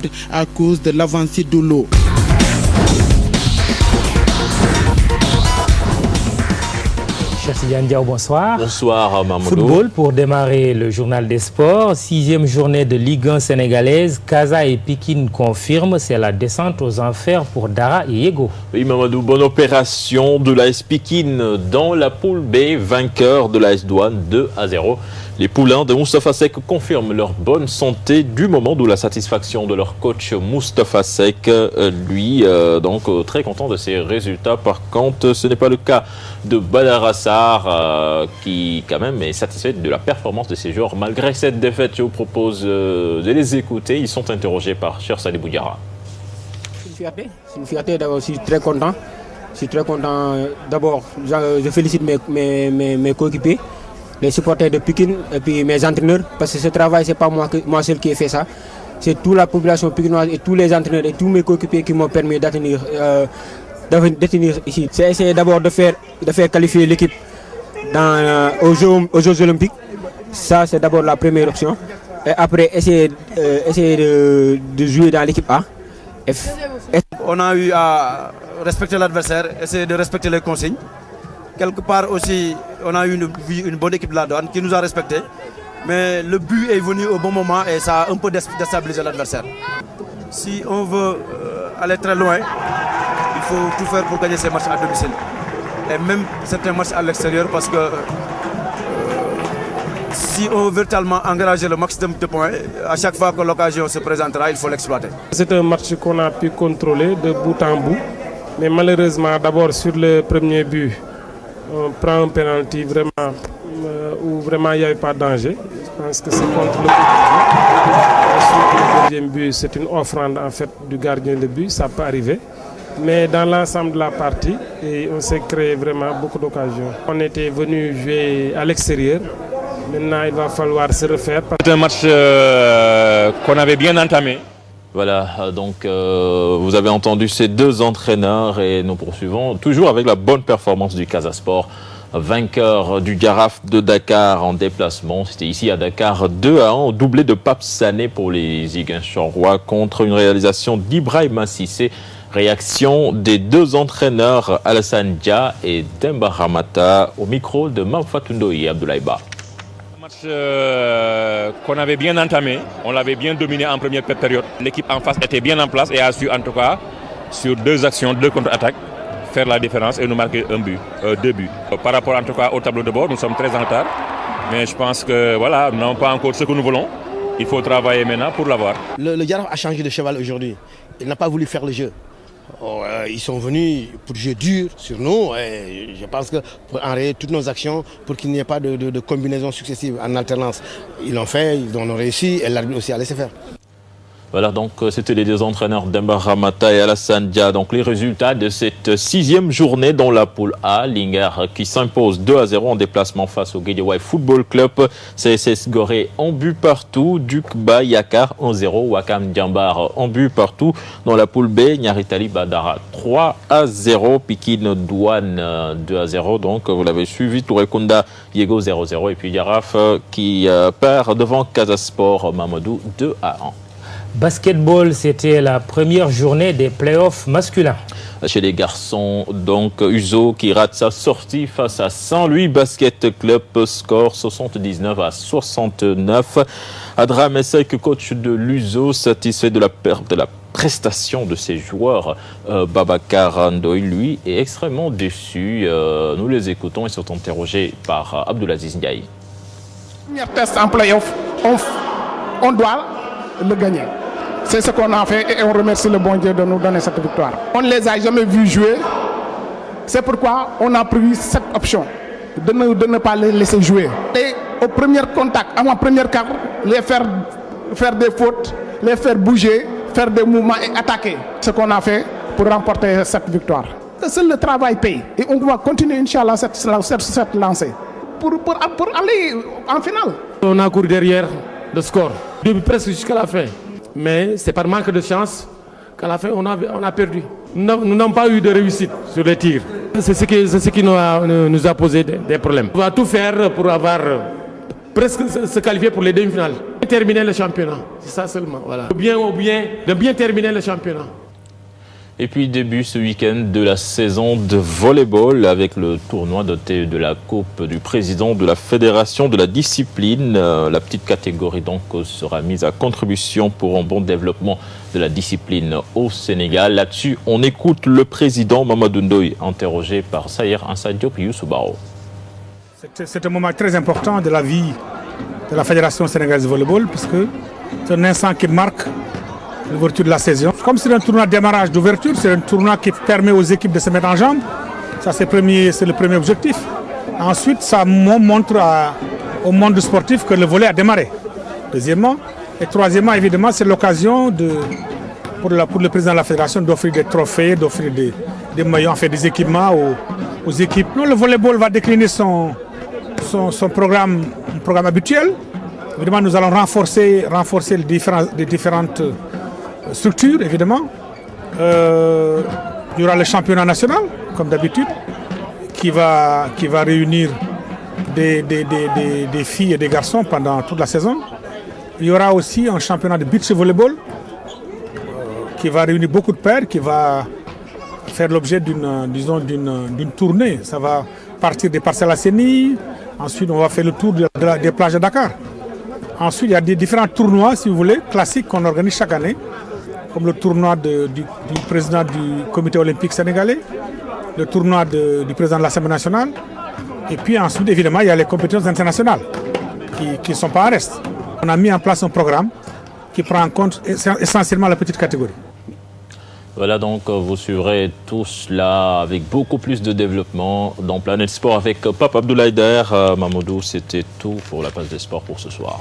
tempête à cause de l'avancée de l'eau. Cheikh Diaw, bonsoir. Bonsoir Mamadou. Football pour démarrer le journal des sports. 6e journée de Ligue 1 sénégalaise. Casa et Pikine confirment, c'est la descente aux enfers pour Dara et Yego. Oui Mamadou, bonne opération de l'AS Pikine dans la poule B, vainqueur de l'AS Douane 2-0. Les poulains de Moustapha Seck confirment leur bonne santé du moment d'où la satisfaction de leur coach Moustapha Seck, lui, donc très content de ses résultats. Par contre, ce n'est pas le cas de Badar Assar, qui quand même est satisfait de la performance de ses joueurs. Malgré cette défaite, je vous propose de les écouter. Ils sont interrogés par Cheikh Salibou Diarra. C'est une fierté, d'abord, je suis très content. Je suis très content. D'abord, je félicite mes coéquipiers, les supporters de Pikine et puis mes entraîneurs, parce que ce travail, ce n'est pas moi seul qui ai fait ça. C'est toute la population pikinoise et tous les entraîneurs et tous mes coéquipiers qui m'ont permis d'atteindre ici. C'est essayer d'abord de faire qualifier l'équipe aux Jeux Olympiques. Ça, c'est d'abord la première option. Et après, essayer de jouer dans l'équipe A. On a eu à respecter l'adversaire, essayer de respecter les consignes. Quelque part aussi, on a eu une bonne équipe de la Douane qui nous a respectés. Mais le but est venu au bon moment et ça a un peu déstabilisé l'adversaire. Si on veut aller très loin, il faut tout faire pour gagner ces matchs à domicile. Et même certains matchs à l'extérieur, parce que si on veut véritablement engager le maximum de points, à chaque fois que l'occasion se présentera, il faut l'exploiter. C'est un match qu'on a pu contrôler de bout en bout. Mais malheureusement, d'abord sur le premier but, on prend un penalty vraiment où vraiment il n'y avait pas de danger. Je pense que c'est contre le gardien. Ensuite, le deuxième but, c'est une offrande en fait du gardien de but, ça peut arriver. Mais dans l'ensemble de la partie, on s'est créé vraiment beaucoup d'occasions. On était venu jouer à l'extérieur. Maintenant, il va falloir se refaire. C'est un match qu'on avait bien entamé. Voilà, donc vous avez entendu ces deux entraîneurs et nous poursuivons toujours avec la bonne performance du Casa Sport, vainqueur du Giraffe de Dakar en déplacement. C'était ici à Dakar 2-1, doublé de Pape Sané pour les Ziguinchorois contre une réalisation d'Ibrahima Cissé. Réaction des deux entraîneurs Alassane Dia et Demba Ramata au micro de Mamfatoundo et Abdoulaye Ba. Match qu'on avait bien entamé, on l'avait bien dominé en première période. L'équipe en face était bien en place et a su en tout cas, sur deux actions, deux contre-attaques, faire la différence et nous marquer deux buts. Par rapport en tout cas au tableau de bord, nous sommes très en retard. Mais je pense que voilà, nous n'avons pas encore ce que nous voulons. Il faut travailler maintenant pour l'avoir. Le Giraffe a changé de cheval aujourd'hui. Il n'a pas voulu faire le jeu. Ils sont venus pour jouer dur sur nous et je pense que pour enrayer toutes nos actions, pour qu'il n'y ait pas de combinaisons successives en alternance. Ils l'ont fait, ils ont réussi et l'arbitre aussi a laissé faire. Voilà, donc c'était les deux entraîneurs Demba Ramata et Alassane Dia. Donc les résultats de cette sixième journée dans la poule A. Linguère qui s'impose 2-0 en déplacement face au Guédiawaye Football Club. CSS Gorée en but partout. Dukba Yakar 1-0. Wakam Diambar en but partout. Dans la poule B, Nyaritali Badara 3-0. Pikine Douane 2-0. Donc vous l'avez suivi. Tourekunda Yego 0-0. Et puis Giraffe qui perd devant Casa Sport Mamadou 2-1. Basketball, c'était la première journée des playoffs masculins. Chez les garçons, donc Uzo qui rate sa sortie face à Saint-Louis Basket Club, score 79-69. Adra Messek, coach de l'Uzo, satisfait de la prestation de ses joueurs. Babacar Ndoye, lui, est extrêmement déçu. Nous les écoutons et sont interrogés par Abdulaziz Ndiaye. Premier test en playoff, on doit le gagner. C'est ce qu'on a fait et on remercie le bon Dieu de nous donner cette victoire. On ne les a jamais vus jouer. C'est pourquoi on a pris cette option de ne pas les laisser jouer. Et au premier contact, à ma première carte, les faire des fautes, les faire bouger, faire des mouvements et attaquer. Ce qu'on a fait pour remporter cette victoire. Seul le travail paye. Et on doit continuer, Inch'Allah, cette lancée pour aller en finale. On a couru derrière le score, depuis presque jusqu'à la fin. Mais c'est par manque de chance qu'à la fin on a perdu. Nous n'avons pas eu de réussite sur les tirs. C'est ce qui nous a posé des problèmes. On va tout faire pour avoir presque se qualifier pour les demi-finales. Terminer le championnat, c'est ça seulement. Voilà. De bien terminer le championnat. Et puis début ce week-end de la saison de volleyball avec le tournoi doté de la Coupe du président de la Fédération de la discipline. La petite catégorie donc sera mise à contribution pour un bon développement de la discipline au Sénégal. Là-dessus, on écoute le président Mamadou Ndoye, interrogé par Sayer Ansa-Diop Youssou-Bao. C'est un moment très important de la vie de la Fédération sénégalaise de volleyball puisque c'est un instant qui marque l'ouverture de la saison. Comme c'est un tournoi de démarrage d'ouverture, c'est un tournoi qui permet aux équipes de se mettre en jambe. Ça, c'est le premier objectif. Ensuite, ça montre au monde sportif que le volley a démarré. Deuxièmement. Et troisièmement, évidemment, c'est l'occasion pour le président de la fédération d'offrir des trophées, d'offrir des maillots, enfin des équipements aux équipes. Non, le volleyball va décliner son programme habituel. Évidemment, nous allons renforcer les différentes structures, évidemment. Il y aura le championnat national, comme d'habitude, qui va réunir des filles et des garçons pendant toute la saison. Il y aura aussi un championnat de beach volleyball qui va réunir beaucoup de pairs, qui va faire l'objet d'une tournée. Ça va partir des Parcelles Assainies, ensuite on va faire le tour des plages de Dakar. Ensuite, il y a des différents tournois, si vous voulez, classiques qu'on organise chaque année, comme le tournoi du président du comité olympique sénégalais, le tournoi du président de l'Assemblée nationale, et puis ensuite, évidemment, il y a les compétitions internationales qui ne sont pas en reste. On a mis en place un programme qui prend en compte essentiellement la petite catégorie. Voilà donc, vous suivrez tout cela avec beaucoup plus de développement dans Planète Sport avec Pape Abdoulaye Der. Mamadou, c'était tout pour la page des sports pour ce soir.